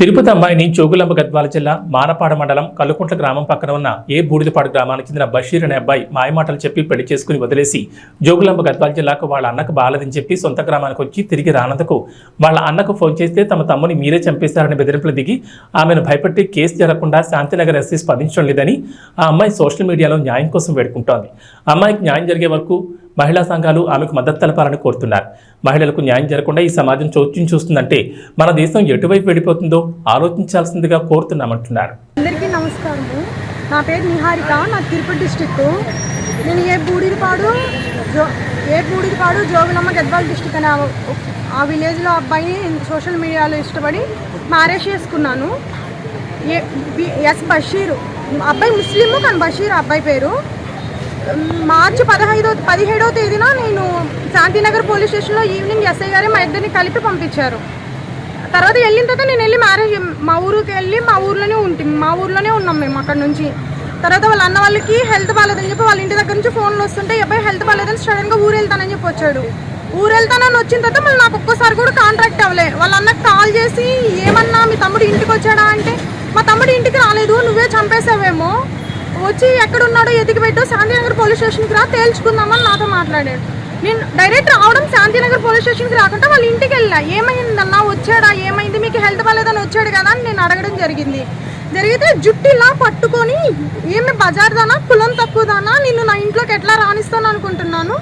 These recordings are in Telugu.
తిరుపతి అమ్మాయిని జోగులాంబ గద్వాల జిల్లా మానపాడ మండలం కల్లుకుంట్ల గ్రామం పక్కన ఉన్న ఏ బూడిదపాడు గ్రామానికి చెందిన బషీర్ అనే అబ్బాయి మాయమాటలు చెప్పి పెళ్లి చేసుకుని వదిలేసి జోగులాంబ గద్వాల జిల్లాకు వాళ్ళ అన్నకు బాలదని చెప్పి సొంత గ్రామానికి వచ్చి తిరిగి రానందుకు వాళ్ళ అన్నకు ఫోన్ చేస్తే తమ తమ్ముని మీరే చంపేశారని బెదిరింపులు దిగి ఆమెను భయపెట్టి కేసు జరగకుండా శాంతినగర్ ఎస్సీ స్పందించడం లేదని ఆ అమ్మాయి సోషల్ మీడియాలో న్యాయం కోసం వేడుకుంటోంది. అమ్మాయికి న్యాయం జరిగే వరకు మహిళా సంఘాలు ఆమెకు మద్దతు తెలపాలని కోరుతున్నారు. మహిళలకు న్యాయం జరగకుండా ఈ సమాజం చోద్యం చూస్తుందంటే మన దేశం ఎటువైపు వెళ్ళిపోతుందో ఆలోచించాల్సిందిగా కోరుతున్నామంటున్నారు. అందరికీ నమస్కారము. నా పేరు నిహారిక, నా తిరుపతి డిస్టిక్. నేను ఏ బూడిదపాడు జోగులాంబ గద్వాల డిస్టిక్ అనే ఆ విలేజ్లో అబ్బాయిని సోషల్ మీడియాలో ఇష్టపడి మ్యారేజ్ చేసుకున్నాను. ఎస్ బషీరు అబ్బాయి ముస్లిము, కానీ బషీర్ అబ్బాయి పేరు. మార్చి 17వ తేదీన నేను శాంతినగర్ పోలీస్ స్టేషన్లో ఈవినింగ్ ఎస్ఐ గారే మా ఇద్దరిని కలిపి పంపించారు. తర్వాత వెళ్ళిన తర్వాత నేను వెళ్ళి మ్యారేజ్ మా ఊరికి వెళ్ళి మా ఊర్లోనే ఉన్నాం మేము అక్కడ నుంచి. తర్వాత వాళ్ళ అన్న వాళ్ళకి హెల్త్ బాగాలేదని చెప్పి వాళ్ళ ఇంటి దగ్గర నుంచి ఫోన్లు వస్తుంటే అబ్బాయి హెల్త్ బాగాలేదని సడన్గా ఊరు వెళ్తానని చెప్పి వచ్చాడు. ఊరు వెళ్తానని వచ్చిన తర్వాత మళ్ళీ నాకు ఒక్కసారి కూడా కాంట్రాక్ట్ అవ్వలే. వాళ్ళ అన్నకు కాల్ చేసి ఏమన్నా మీ తమ్ముడు ఇంటికి వచ్చాడా అంటే, మా తమ్ముడు ఇంటికి రాలేదు, నువ్వే చంపేసావేమో, వచ్చి ఎక్కడున్నాడో ఎదిగి పెట్టు, శాంతినగర్ పోలీస్ స్టేషన్కి రా తేల్చుకుందామని నాతో మాట్లాడాడు. నేను డైరెక్ట్ రావడం శాంతినగర్ పోలీస్ స్టేషన్కి రాకుండా వాళ్ళ ఇంటికి వెళ్ళా. ఏమైందన్నా, వచ్చాడా, ఏమైంది, మీకు హెల్త్ బాగాలేదని వచ్చాడు కదా అని నేను అడగడం జరిగితే జుట్టిలా పట్టుకొని ఏమి బజార్దానా, కులం తక్కువదానా, నిన్ను నా ఇంట్లోకి ఎట్లా రాణిస్తాను అనుకుంటున్నాను,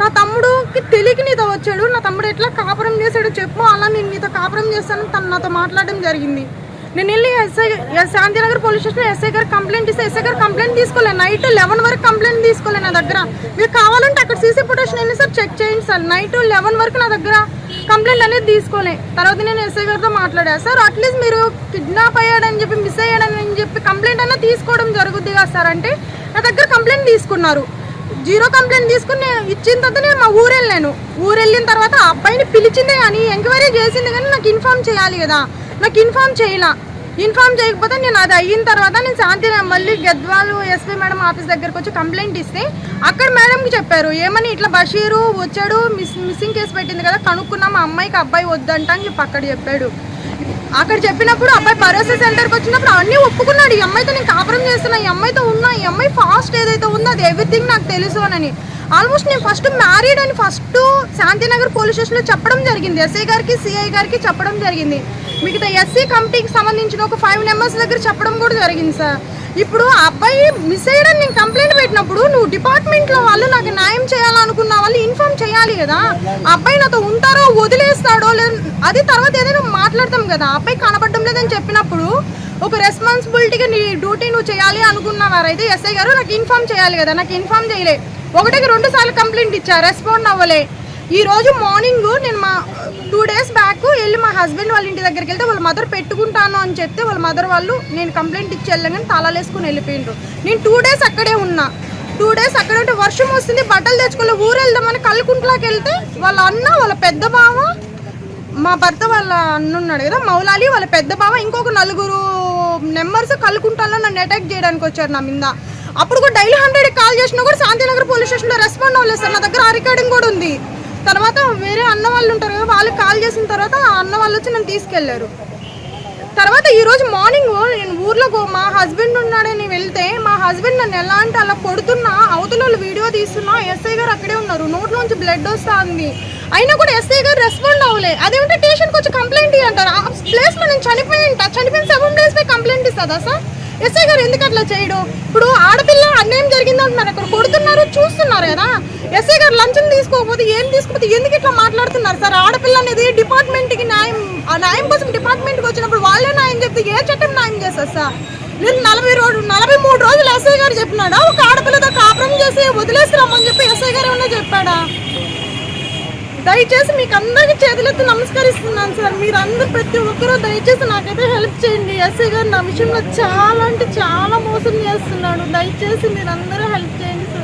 నా తమ్ముడుకి తెలియక నీతో వచ్చాడు, నా తమ్ముడు ఎట్లా కాపురం చేశాడు చెప్పు, అలా నేను నీతో కాపురం చేస్తాను తను నాతో మాట్లాడడం జరిగింది. నేను వెళ్ళి శాంతినగర్ పోలీస్ స్టేషన్ ఎస్ఐ గారు కంప్లైంట్ ఇస్తే ఎస్ఐ గారు కంప్లైంట్ తీసుకోలేదు. నైట్ 11 వరకు కంప్లైంట్ తీసుకోలేదు నా దగ్గర. మీరు కావాలంటే అక్కడ సీసీ ఫుటేజ్ వెళ్ళి సార్ చెక్ చేయండి సార్. నైట్ 11 వరకు నా దగ్గర కంప్లైంట్ అనేది తీసుకోలే. తర్వాత నేను ఎస్ఐ గారితో మాట్లాడాను. సార్ అట్లీస్ట్ మీరు కిడ్నాప్ అయ్యాడని చెప్పి, మిస్ అయ్యాడని చెప్పి కంప్లైంట్ అన్నా తీసుకోవడం జరుగుద్ది కదా సార్ అంటే, నా దగ్గర కంప్లైంట్ తీసుకున్నారు. 0 కంప్లైంట్ తీసుకుని ఇచ్చిన తర్వాత నేను మా ఊరు వెళ్ళాను. ఊరు వెళ్ళిన తర్వాత ఆ అబ్బాయిని పిలిచిందే కానీ, ఎంక్వైరీ చేసింది కానీ నాకు ఇన్ఫార్మ్ చేయాలి కదా, నాకు ఇన్ఫార్మ్ చేయకపోతే నేను అది అయిన తర్వాత నేను మళ్ళీ గద్వాలు ఎస్పీ మేడం ఆఫీస్ దగ్గరకు వచ్చి కంప్లైంట్ ఇస్తే అక్కడ మేడంకి చెప్పారు ఏమని, ఇట్లా బషీరు వచ్చాడు, మిస్సింగ్ కేసు పెట్టింది కదా, కనుక్కున్నాం, మా అమ్మాయికి అబ్బాయి వద్దంట అని చెప్పి అక్కడ చెప్పాడు. అక్కడ చెప్పినప్పుడు అబ్బాయి భరోసా సెంటర్కి వచ్చినప్పుడు అన్నీ ఒప్పుకున్నాడు. ఈ అమ్మాయితో నేను కాపురం చేస్తున్నా, ఈ అమ్మాయితో ఉన్నా, ఈ అమ్మాయి ఫాస్ట్ ఏదైతే ఉందో అది ఎవ్రీథింగ్ నాకు తెలుసు అని. ఆల్మోస్ట్ నేను ఫస్ట్ మ్యారీడ్ అని శాంతినగర్ పోలీస్ స్టేషన్లో చెప్పడం జరిగింది. ఎస్ఐ గారికి, సిఐ గారికి చెప్పడం జరిగింది. మిగతా ఎస్సీ కమిటీకి సంబంధించిన ఒక 5 మెంబర్స్ దగ్గర చెప్పడం కూడా జరిగింది సార్. ఇప్పుడు ఆ అబ్బాయి మిస్ అయ్యడని నేను కంప్లైంట్ పెట్టినప్పుడు నువ్వు డిపార్ట్మెంట్లో వాళ్ళు నాకు న్యాయం చేయాలనుకున్న వాళ్ళు ఇన్ఫార్మ్ చేయాలి కదా. ఆ అబ్బాయి నాతో ఉంటారో వదిలేస్తాడో లేదు అది తర్వాత ఏదైనా మాట్లాడతాం కదా. ఆ అబ్బాయి కనపడడం లేదని చెప్పినప్పుడు ఒక రెస్పాన్సిబిలిటీగా నీ డ్యూటీ నువ్వు చేయాలి అనుకున్నవారైతే ఎస్ఐ గారు నాకు ఇన్ఫార్మ్ చేయాలి కదా. నాకు ఇన్ఫార్మ్ చేయలే. 1కి 2 సార్లు కంప్లైంట్ ఇచ్చా, రెస్పాండ్ అవ్వలే. ఈ రోజు మార్నింగ్ నేను 2 డేస్ బ్యాక్ వెళ్ళి మా హస్బెండ్ వాళ్ళ ఇంటి దగ్గరికి వెళ్తే వాళ్ళ మదర్ పెట్టుకుంటాను అని చెప్తే వాళ్ళ మదర్ వాళ్ళు నేను కంప్లైంట్ ఇచ్చి వెళ్ళగానే తాళాలు వేసుకుని వెళ్ళిపోయిండ్రు. నేను 2 డేస్ అక్కడే ఉన్నా. 2 డేస్ అక్కడే ఉంటే వర్షం వస్తుంది, బట్టలు తెచ్చుకోలే, ఊరు వెళ్దామని కల్లుకుంట్లోకి వెళ్తే వాళ్ళ అన్న, వాళ్ళ పెద్ద బావ, మా భర్త వాళ్ళ అన్న ఉన్నాడు కదా మౌలాలి, వాళ్ళ పెద్ద బావ, ఇంకొక 4 మెంబర్స్ కల్లుకుంటాలో నన్ను అటాక్ చేయడానికి వచ్చారు నా మీద. అప్పుడు కూడా డైలీ 100కి కాల్ చేసినా కూడా శాంతినగర్ పోలీస్ స్టేషన్లో రెస్పాండ్ అవ్వలేదు సార్. నా దగ్గర ఆ రికార్డింగ్ కూడా ఉంది. తర్వాత వేరే అన్న వాళ్ళు ఉంటారు కదా, వాళ్ళకి కాల్ చేసిన తర్వాత ఆ అన్న వాళ్ళు వచ్చి నన్ను తీసుకెళ్లారు. తర్వాత ఈరోజు మార్నింగ్ నేను ఊర్లో మా హస్బెండ్ ఉన్నాడని వెళ్తే మా హస్బెండ్ నన్ను ఎలా అంటే అలా కొడుతున్నా, అవతల వీడియో తీస్తున్నా, ఎస్ఐ గారు అక్కడే ఉన్నారు, నోట్లోంచి బ్లడ్ వస్తుంది. అయినా కూడా ఎస్ఐ గారు రెస్పాండ్ అవ్వలే. అదేమంటే స్టేషన్కి వచ్చి కంప్లైంట్ ఇవ్వంటారు. ఆ ప్లేస్లో నేను చనిపోయిన 7 days పై కంప్లైంట్ ఇస్తుందా సార్? ఎస్ఐ గారు ఎందుకు అట్లా చేయడు? ఇప్పుడు ఆడపిల్ల అన్యాయం జరిగింది అంటున్నారు, అక్కడ కొడుతున్నారు, చూస్తున్నారు కదా. ఎస్ఐ గారు లంచం తీసుకోకపోతే ఎందుకు ఇట్లా మాట్లాడుతున్నారు సార్? ఆడపిల్ల అనేది డిపార్ట్మెంట్కి న్యాయం కోసం డిపార్ట్మెంట్కి వచ్చినప్పుడు వాళ్ళే న్యాయం చెప్తే ఏ చట్టం న్యాయం చేస్తారు సార్? నేను 43 రోజులు ఎస్ఐ గారు చెప్పినాడా ఒక ఆడపిల్లతో కాపురం చేసి వదిలేసి రమ్మని చెప్పి ఎస్ఐ గారు ఏమన్నా చెప్పాడా? దయచేసి మీకు అందరికీ చేతులెత్తి నమస్కరిస్తున్నాను సార్. మీరు అందరూ ప్రతి ఒక్కరూ దయచేసి నాకైతే హెల్ప్ చేయండి. ఎస్ఐ గారు నా విషయంలో చాలా అంటే చాలా మోసం చేస్తున్నాడు. దయచేసి మీరు అందరూ హెల్ప్ చేయండి సార్.